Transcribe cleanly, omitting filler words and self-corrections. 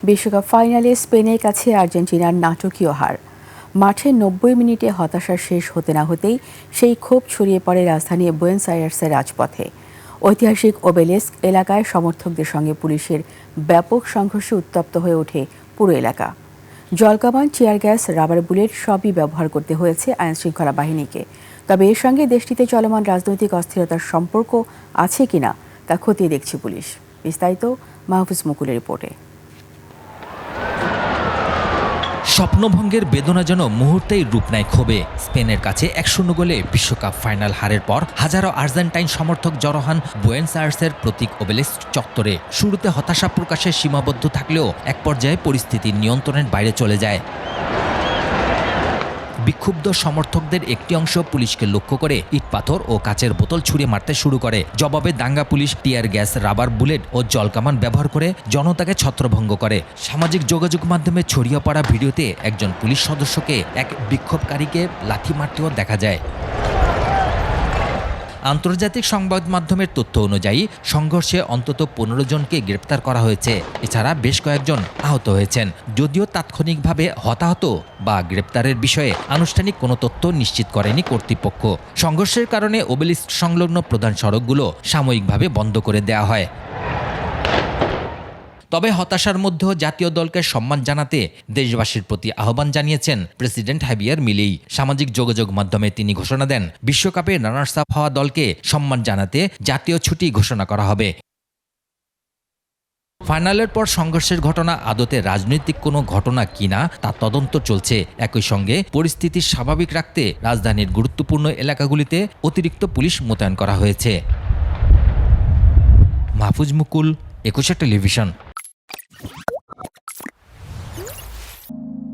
বিশ্বকাপ ফাইনালে স্পেনের কাছে আর্জেন্টিনার নাটকীয় হার। মাঠে ৯০ মিনিটে হতাশা শেষ হতে না হতেই সেই ক্ষোভ ছড়িয়ে পড়ে রাজধানী বুয়েনোস আয়ার্সের রাজপথে। ঐতিহাসিক ওবেলিস্ক এলাকায় সমর্থকদের সঙ্গে পুলিশের ব্যাপক সংঘর্ষে উত্তপ্ত হয়ে ওঠে পুরো এলাকা। জলকামান, টিয়ার গ্যাস, রাবার বুলেট সবই ব্যবহার করতে হয়েছে আইনশৃঙ্খলা বাহিনীকে। তবে এর সঙ্গে দেশটিতে চলমান রাজনৈতিক অস্থিরতার সম্পর্ক আছে কিনা তা খতিয়ে দেখছে পুলিশ। বিস্তারিত মাহফুজ মুকুলের রিপোর্টে। স্বপ্নভঙ্গের বেদনা যেন মুহূর্তেই রূপ নেয় ক্ষোভে। স্পেনের কাছে ১-০ গোলে বিশ্বকাপ ফাইনাল হারের পর হাজারো আর্জেন্টাইন সমর্থক জড়ো হন বুয়েনোস আয়ার্সের প্রতীক ওবেলিস্ক চত্বরে। শুরুতে হতাশা প্রকাশে সীমাবদ্ধ থাকলেও এক পর্যায়ে পরিস্থিতি নিয়ন্ত্রণের বাইরে চলে যায়। বিক্ষুব্ধ সমর্থকদের একটি অংশ পুলিশকে লক্ষ্য করে ইটপাথর ও কাচের বোতল ছুঁড়ে মারতে শুরু করে। জবাবে দাঙ্গা police tear gas, rubber bullet ও জলকামান ব্যবহার করে জনতাকে ছত্রভঙ্গ করে। সামাজিক যোগাযোগ মাধ্যমে ছড়িয়ে পড়া ভিডিওতে একজন পুলিশ সদস্যকে এক বিক্ষোভকারীকে লাথি মারতেও দেখা যায়। আন্তর্জাতিক সংবাদ মাধ্যমের তথ্য অনুযায়ী সংঘর্ষে অন্তত ১৫ জনকে গ্রেপ্তার করা হয়েছে। এছাড়া বেশ কয়েকজন আহত হয়েছেন। যদিও তাৎক্ষণিকভাবে হতাহত বা গ্রেপ্তারের বিষয়ে আনুষ্ঠানিক কোনো তথ্য নিশ্চিত করেনি কর্তৃপক্ষ। সংঘর্ষের কারণে ওবেলিস্ক সংলগ্ন প্রধান সড়কগুলো সাময়িকভাবে বন্ধ করে দেওয়া হয়। তবে হতাশার মধ্যেও জাতীয় দলকে সম্মান জানাতে দেশবাসীর প্রতি আহ্বান জানিয়েছেন প্রেসিডেন্ট হাবিয়ার মিলেই। সামাজিক যোগাযোগ মাধ্যমে তিনি ঘোষণা দেন, বিশ্বকাপে রানার্স আপ হওয়া দলকে সম্মান জানাতে জাতীয় ছুটি ঘোষণা করা হবে। ফাইনালের পর সংঘর্ষের ঘটনা আদতে রাজনৈতিক কোনো ঘটনা কিনা তা তদন্ত চলছে। একই সঙ্গে পরিস্থিতি স্বাভাবিক রাখতে রাজধানীর গুরুত্বপূর্ণ এলাকাগুলিতে অতিরিক্ত পুলিশ মোতায়েন করা হয়েছে। মাহফুজ মুকুল, ২১ টেলিভিশন।